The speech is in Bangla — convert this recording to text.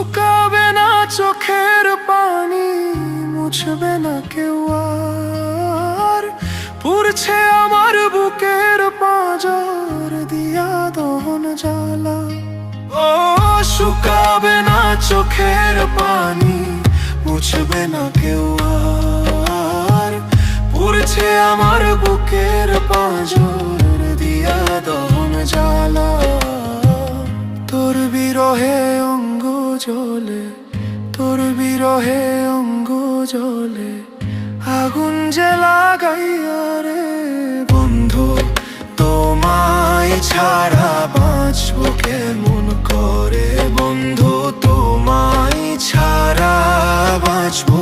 শুকাবে না চোখের পানি, মুছবে না কেউ আর। পুড়ছে আমার বুকের পাঁজর দিয়া দহন জ্বালা। ও শুকাবে না চোখের পানি, মুছবে না কেউ আর। পুড়ছে আমার বুকের পাঁজর দিয়া দহন জ্বালা। তোর বিরহে অঙ্গ জ্বলে, তোর বিরহে অঙ্গ জ্বলে, আগুন যে লাগাইয়া রে বন্ধু। তোমায় ছাড়া বাঁচবো কেমন করে বন্ধু, তোমায় ছাড়া বাঁচবো